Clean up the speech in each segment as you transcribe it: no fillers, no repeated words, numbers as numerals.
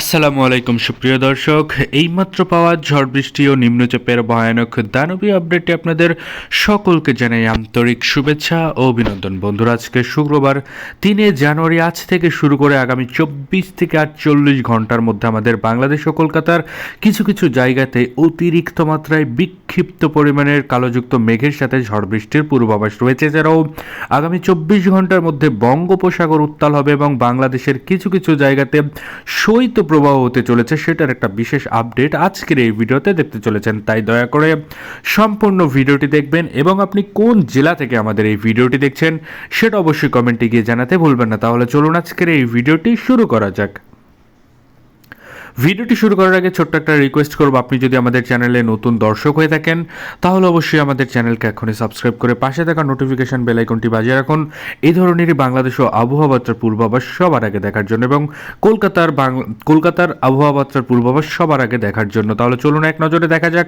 আসসালামু আলাইকুম সুপ্রিয় দর্শক, এইমাত্র পাওয়া ঝড় বৃষ্টি ও নিম্নচাপের ভয়ানক দানবীয় আপডেটে আপনাদের সকলকে জানাই আন্তরিক শুভেচ্ছা ও অভিনন্দন। বন্ধুরা, আজকে শুক্রবার 3 জানুয়ারি, আজ থেকে শুরু করে আগামী 24 থেকে 48 ঘন্টার মধ্যে আমাদের বাংলাদেশ ও কলকাতার কিছু কিছু জায়গাতে অতিরিক্ত মাত্রায় বিক্ষিপ্ত পরিমাণের কালোযুক্ত মেঘের সাথে ঝড় বৃষ্টির পূর্বাভাস রয়েছে। এছাড়াও আগামী 24 ঘন্টার মধ্যে বঙ্গোপসাগর উত্তাল হবে এবং বাংলাদেশের কিছু কিছু জায়গাতে শৈত্যপ্রবাহ হতে চলেছে, সেটার একটা বিশেষ আপডেট আজকের এই ভিডিওতে দেখতে চলেছেন। তাই দয়া করে সম্পূর্ণ ভিডিওটি দেখবেন এবং আপনি কোন জেলা থেকে আমাদের এই ভিডিওটি দেখছেন সেটা অবশ্যই কমেন্টে গিয়ে জানাতে ভুলবেন না। তাহলে চলুন আজকের এই ভিডিওটি শুরু করা যাক। ভিডিওটি শুরু করার আগে ছোট্ট একটা রিকোয়েস্ট করব, আপনি যদি আমাদের চ্যানেলে নতুন দর্শক হয়ে থাকেন তাহলে অবশ্যই আমাদের চ্যানেলকে এখনই সাবস্ক্রাইব করে পাশে থাকা নোটিফিকেশন বেল আইকনটি বাজিয়ে রাখুন এই ধরনেরই বাংলাদেশ ও আবহাওয়া বার্তার পূর্বাভাস সবার আগে দেখার জন্য এবং কলকাতার আবহাওয়া বার্তার পূর্বাভাস সবার আগে দেখার জন্য। তাহলে চলুন এক নজরে দেখা যাক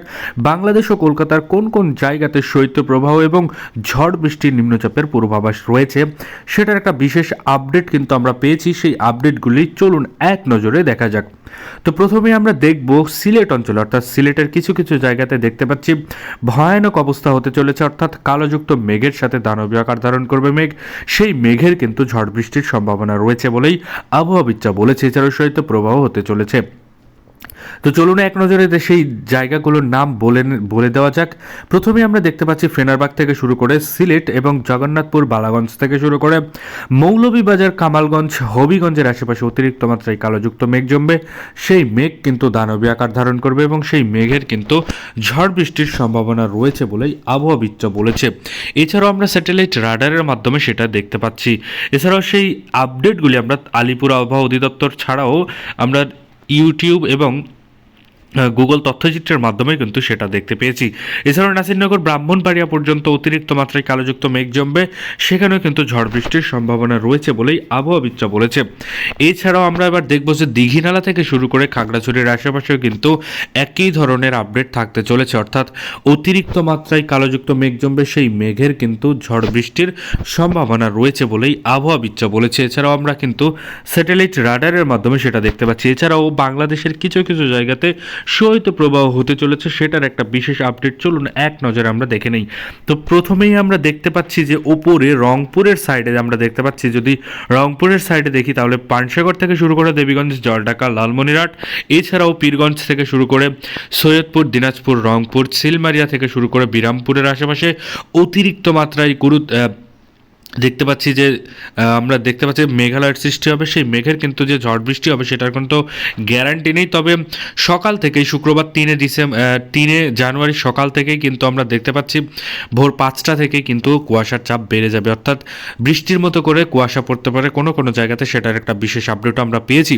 বাংলাদেশ ও কলকাতার কোন কোন জায়গাতে শৈত্যপ্রবাহ এবং ঝড় বৃষ্টির নিম্নচাপের পূর্বাভাস রয়েছে, সেটার একটা বিশেষ আপডেট কিন্তু আমরা পেয়েছি। সেই আপডেটগুলি চলুন এক নজরে দেখা যাক। তো প্রথমে আমরা দেখব সিলেট অঞ্চল, অর্থাৎ সিলেটের কিছু কিছু জায়গাতে দেখতে পাচ্ছি ভয়ানক অবস্থা হতে চলেছে, অর্থাৎ কালোযুক্ত মেঘের সাথে দানবীয় আকার ধারণ করবে মেঘ। সেই মেঘের কিন্তু ঝড় বৃষ্টির সম্ভাবনা রয়েছে বলেই আবহাওয়াবিদরা বলেছে। এছাড়াও শৈত্যপ্রবাহ হতে চলেছে। তো চলুন এক নজরে সেই জায়গাগুলোর নাম বলে দেওয়া যাক। প্রথমে আমরা দেখতে পাচ্ছি ফেনারবাগ থেকে শুরু করে সিলেট এবং জগন্নাথপুর, বালাগঞ্জ থেকে শুরু করে মৌলভীবাজার, কামালগঞ্জ, হবিগঞ্জের আশেপাশে অতিরিক্ত মাত্রায় কালোযুক্ত মেঘ জমবে। সেই মেঘ কিন্তু দানবীয় আকার ধারণ করবে এবং সেই মেঘের কিন্তু ঝড় বৃষ্টির সম্ভাবনা রয়েছে বলেই আবহাওয়াবিদরা বলেছে। এছাড়াও আমরা স্যাটেলাইট রাডারের মাধ্যমে সেটা দেখতে পাচ্ছি। এছাড়াও সেই আপডেটগুলি আমরা আলিপুর আবহাওয়া অধিদপ্তর ছাড়াও আমরা ইউটিউব এবং গুগল তথ্যচিত্রের মাধ্যমে কিন্তু সেটা দেখতে পেয়েছি। এছাড়াও নাসিরনগর, ব্রাহ্মণবাড়িয়া পর্যন্ত অতিরিক্ত মাত্রায় কালোযুক্ত মেঘ জমবে, সেখানেও কিন্তু ঝড় বৃষ্টির সম্ভাবনা রয়েছে বলেই আবহাওয়াবিদরা বলেছে। এছাড়াও আমরা এবার দেখব যে দীঘিনালা থেকে শুরু করে খাগড়াছড়ির আশেপাশেও কিন্তু একই ধরনের আপডেট থাকতে চলেছে, অর্থাৎ অতিরিক্ত মাত্রায় কালোযুক্ত মেঘ জমবে, সেই মেঘের কিন্তু ঝড় বৃষ্টির সম্ভাবনা রয়েছে বলেই আবহাওয়াবিদরা বলেছে। এছাড়াও আমরা কিন্তু স্যাটেলাইট রাডারের মাধ্যমে সেটা দেখতে পাচ্ছি। এছাড়াও বাংলাদেশের কিছু কিছু জায়গাতে শৈত্যপ্রবাহ হতে চলেছে, সেটার একটা বিশেষ আপডেট চলুন এক নজরে আমরা দেখে নেই। তো প্রথমেই আমরা দেখতে পাচ্ছি যে ওপরে রংপুরের সাইডে আমরা দেখতে পাচ্ছি, যদি রংপুরের সাইডে দেখি তাহলে পানসাগর থেকে শুরু করে দেবীগঞ্জ, জলঢাকা, লালমনিরহাট, এছাড়াও পীরগঞ্জ থেকে শুরু করে সৈয়দপুর, দিনাজপুর, রংপুর, সিলমারিয়া থেকে শুরু করে বিরামপুরের আশেপাশে অতিরিক্ত মাত্রায় দেখতে পাচ্ছি যে আমরা দেখতে পাচ্ছি মেঘালয়ের সৃষ্টি হবে। সেই মেঘের কিন্তু যে ঝড় বৃষ্টি হবে সেটার কিন্তু গ্যারান্টি নেই, তবে সকাল থেকেই শুক্রবার 3 জানুয়ারি সকাল থেকেই কিন্তু আমরা দেখতে পাচ্ছি ভোর 5টা থেকেই কিন্তু কুয়াশার চাপ বেড়ে যাবে, অর্থাৎ বৃষ্টির মতো করে কুয়াশা পড়তে পারে কোনো কোনো জায়গাতে, সেটার একটা বিশেষ আপডেটও আমরা পেয়েছি।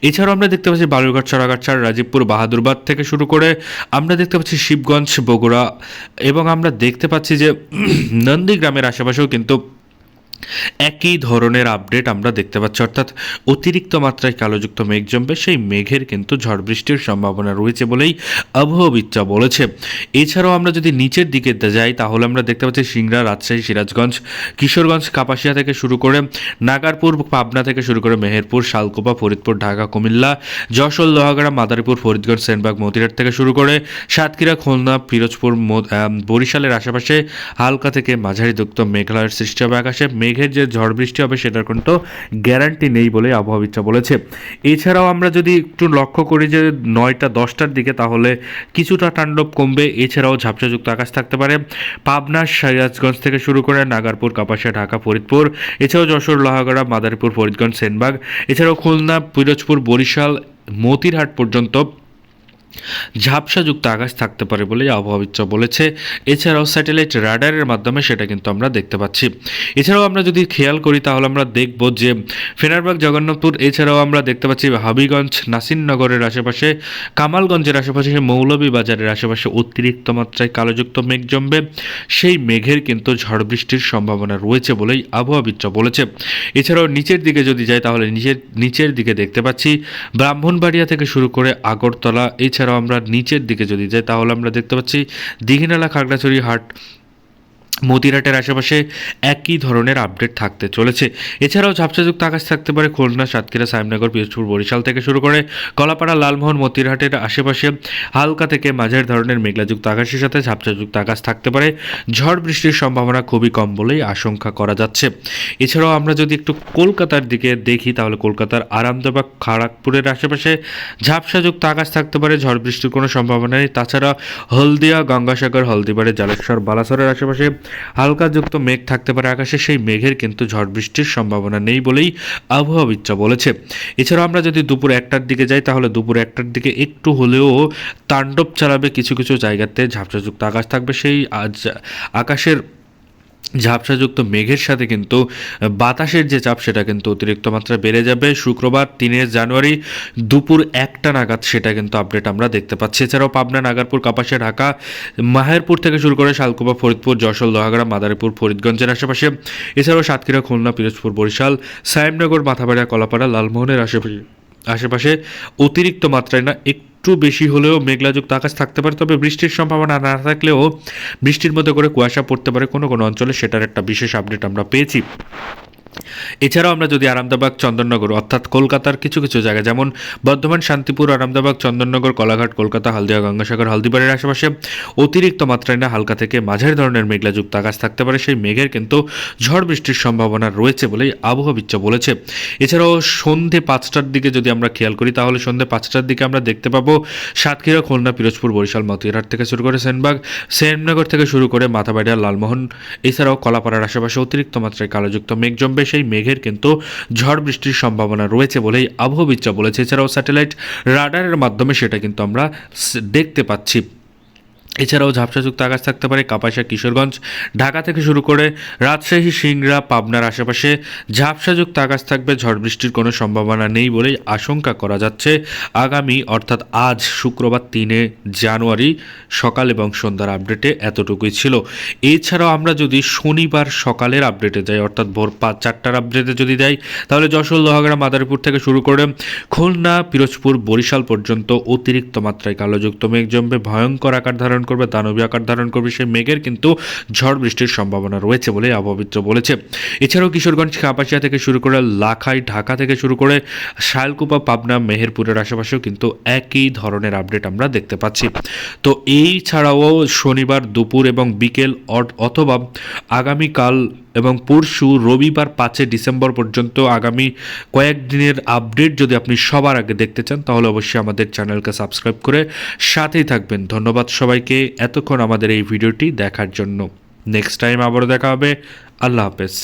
এছাড়াও আমরা দেখতে পাচ্ছি বালুরঘাট, সরাগাছাড়, রাজীবপুর, বাহাদুরবাদ থেকে শুরু করে আমরা দেখতে পাচ্ছি শিবগঞ্জ, বগুড়া এবং আমরা দেখতে পাচ্ছি যে নন্দীগ্রামের আশেপাশেও কিন্তু একই ধরনের আপডেট আমরা দেখতে পাচ্ছি, অর্থাৎ অতিরিক্ত মাত্রায় কালোযুক্ত মেঘ জমবে, সেই মেঘের কিন্তু ঝড় বৃষ্টির সম্ভাবনা রয়েছে বলেই আবহাওয়াবিদরা বলেছে। এছাড়াও আমরা যদি নিচের দিকে যাই তাহলে আমরা দেখতে পাচ্ছি সিংড়া, রাজশাহী, সিরাজগঞ্জ, কিশোরগঞ্জ, কাপাসিয়া থেকে শুরু করে নাগারপুর, পাবনা থেকে শুরু করে মেহেরপুর, শালকোপা, ফরিদপুর, ঢাকা, কুমিল্লা, যশোর, লোহাগাড়া, মাদারীপুর, ফরিদগঞ্জ, সেনবাগ, মতিরাট থেকে শুরু করে সাতক্ষীরা, খুলনা, পিরোজপুর, বরিশালের আশেপাশে হালকা থেকে মাঝারি যুক্ত মেঘালয়ের সৃষ্টি হবে। আকাশে মেঘের যে ঝড় বৃষ্টি হবে সেটার কিন্তু গ্যারান্টি নেই বলে আবহাওয়াবিদরা বলেছে। এছাড়াও আমরা যদি একটু লক্ষ্য করি যে 9টা-10টার দিকে তাহলে কিছুটা তাণ্ডব কমবে। এছাড়াও ঝাপসাযুক্ত আকাশ থাকতে পারে পাবনা, সিরাজগঞ্জ থেকে শুরু করে নাগারপুর, কাপাসিয়া, ঢাকা, ফরিদপুর, এছাড়াও যশোর, লোহাগড়া, মাদারীপুর, ফরিদগঞ্জ, সেনবাগ, এছাড়াও খুলনা, পিরোজপুর, বরিশাল, মতিরহাট পর্যন্ত ঝাপসাযুক্ত আকাশ থাকতে পারে বলে আবহাওয়াবিদরা বলেছে। এছাড়াও স্যাটেলাইট রাডারের মাধ্যমে সেটা কিন্তু আমরা দেখতে পাচ্ছি। এছাড়াও আমরা যদি খেয়াল করি তাহলে আমরা দেখব যে ফেনারবাগ, জগন্নাথপুর, এছাড়াও আমরা দেখতে পাচ্ছি হাবিগঞ্জ, নাসিরনগরের আশেপাশে, কামালগঞ্জের আশেপাশে, মৌলভীবাজারের আশেপাশে অতিরিক্ত মাত্রায় কালোযুক্ত মেঘ জমবে, সেই মেঘের কিন্তু ঝড় বৃষ্টির সম্ভাবনা রয়েছে বলেই আবহাওয়াবিদরা বলেছে। এছাড়াও নিচের দিকে যদি যাই তাহলে নিচের দিকে দেখতে পাচ্ছি ব্রাহ্মণবাড়িয়া থেকে শুরু করে আগরতলা, এছাড়াও আমরা নিচের দিকে যদি যাই তাহলে আমরা দেখতে পাচ্ছি দীঘিনালা, খাগড়াছড়ি, মতিরাটের আশেপাশে একই ধরনের আপডেট থাকতে চলেছে। এছাড়াও ঝাপসাযুক্ত আকাশ থাকতে পারে খুলনা, সাতক্ষীরা, সাহেবনগর, পিরোজপুর, বরিশাল থেকে শুরু করে কলাপাড়া, লালমোহন, মতিরহাটের আশেপাশে হালকা থেকে মাঝারি ধরনের মেঘলাযুক্ত আকাশের সাথে ঝাপসাযুক্ত আকাশ থাকতে পারে। ঝড় বৃষ্টির সম্ভাবনা খুবই কম বলেই আশঙ্কা করা যাচ্ছে। এছাড়াও আমরা যদি একটু কলকাতার দিকে দেখি তাহলে কলকাতার আরামবাগ, খড়গপুরের আশেপাশে ঝাপসাযুক্ত আকাশ থাকতে পারে, ঝড় বৃষ্টির কোনো সম্ভাবনা নেই। তাছাড়া হলদিয়া, গঙ্গাসাগর, হলদিবাড়ি, জালেশ্বর, বালাসরের আশেপাশে হালকাযুক্ত মেঘ থাকতে পারে আকাশে, সেই মেঘের কিন্তু ঝড় বৃষ্টির সম্ভাবনা নেই বলেই আবহাওয়াবিদরা বলেছে। এছাড়াও আমরা যদি দুপুর 1টার দিকে যাই তাহলে দুপুর 1টার দিকে একটু হলেও তাণ্ডব চালাবে, কিছু কিছু জায়গাতে ঝাপসাযুক্ত আকাশ থাকবে। সেই আকাশের ঝাপসাযুক্ত মেঘের সাথে কিন্তু বাতাসের যে চাপ সেটা কিন্তু অতিরিক্ত মাত্রায় বেড়ে যাবে। শুক্রবার 3 জানুয়ারি দুপুর 1টা নাগাদ সেটা কিন্তু আপডেট আমরা দেখতে পাচ্ছি। এছাড়াও পাবনা, নাগারপুর, কাপাসিয়া, ঢাকা, মাহেরপুর থেকে শুরু করে শালকুপা, ফরিদপুর, যশোর, লোহাগড়া, মাদারীপুর, ফরিদগঞ্জের আশেপাশে, এছাড়াও সাতক্ষীরা, খুলনা, পিরোজপুর, বরিশাল, সাহেবনগর, মাথাভাড়া, কলাপাড়া, লালমোহনের আশেপাশে অতিরিক্ত মাত্রায় না একটু বেশি হলেও মেঘলাযুক্ত আকাশ থাকতে পারে। তবে বৃষ্টির সম্ভাবনা না থাকলেও বৃষ্টির মধ্যে করে কুয়াশা পড়তে পারে কোনো কোনো অঞ্চলে, সেটার একটা বিশেষ আপডেট আমরা পেয়েছি। এছাড়াও আমরা যদি আরামবাগ, চন্দননগর অর্থাৎ কলকাতার কিছু কিছু জায়গা যেমন বর্ধমান, শান্তিপুর, আরামবাগ, চন্দননগর, কলাঘাট, কলকাতা, হলদিয়া, গঙ্গাসাগর, হলদিবাড়ির আশেপাশে অতিরিক্ত মাত্রায় না হালকা থেকে মাঝারি ধরনের মেঘলাযুক্ত আকাশ থাকতে পারে, সেই মেঘের কিন্তু ঝড় বৃষ্টির সম্ভাবনা রয়েছে বলেই আবহাওয়াবিদরা বলেছে। এছাড়াও সন্ধে 5টার দিকে যদি আমরা খেয়াল করি তাহলে সন্ধে 5টার দিকে আমরা দেখতে পাবো সাতক্ষীরা, খুলনা, পিরোজপুর, বরিশাল, মতিরহাট থেকে শুরু করে সেনবাগ, সেননগর থেকে শুরু করে মাথাভাড়া, লালমোহন, এছাড়াও কলাপাড়ার আশেপাশে অতিরিক্ত মাত্রায় কালোযুক্ত মেঘ জমবে, সেই মেঘের কিন্তু ঝড় বৃষ্টির সম্ভাবনা রয়েছে বলেই আবহাওয়াবিদরা বলেছে। এছাড়াও স্যাটেলাইট রাডারের মাধ্যমে সেটা কিন্তু আমরা দেখতে পাচ্ছি। এছাড়াও ঝাপসাযুক্ত আকাশ থাকতে পারে কাপাসিয়া, কিশোরগঞ্জ, ঢাকা থেকে শুরু করে রাজশাহী, সিংড়া, পাবনার আশেপাশে ঝাপসাযুক্ত আকাশ থাকবে, ঝড় বৃষ্টির কোনো সম্ভাবনা নেই বলেই আশঙ্কা করা যাচ্ছে। আগামী অর্থাৎ আজ শুক্রবার 3 জানুয়ারি সকাল এবং সন্ধ্যার আপডেটে এতটুকুই ছিল। এছাড়াও আমরা যদি শনিবার সকালের আপডেটে যাই অর্থাৎ ভোর 4টার আপডেটে যদি যাই তাহলে যশোর, লোহাগড়া, মাদারীপুর থেকে শুরু করে খুলনা, পিরোজপুর, বরিশাল পর্যন্ত অতিরিক্ত মাত্রায় কালোযুক্ত মেঘ জমবে, ভয়ঙ্কর আকার ধারণ করবে, দানবীয় আকার ধারণ করবে, সেই মেঘের কিন্তু ঝড় বৃষ্টির সম্ভাবনা রয়েছে বলে আবহাওয়াবিদরা বলেছে। এছাড়াও কিশোরগঞ্জ, কাপাসিয়া থেকে শুরু করে লাখাই, ঢাকা থেকে শুরু করে শালকুপা, পাবনা, মেহেরপুরের আশেপাশেও কিন্তু একই ধরনের আপডেট আমরা দেখতে পাচ্ছি। তো এই ছাড়াও শনিবার দুপুর এবং বিকেল অথবা আগামীকাল এবং পরশু রবিবার 5 ডিসেম্বর পর্যন্ত আগামী কয়েকদিনের আপডেট যদি আপনি সবার আগে দেখতে চান তাহলে অবশ্যই আমাদের চ্যানেলকে সাবস্ক্রাইব করে সাথেই থাকবেন। ধন্যবাদ সবাইকে এতক্ষণ আমাদের এই ভিডিওটি দেখার জন্য। নেক্সট টাইম আবারও দেখা হবে। আল্লাহ হাফেজ।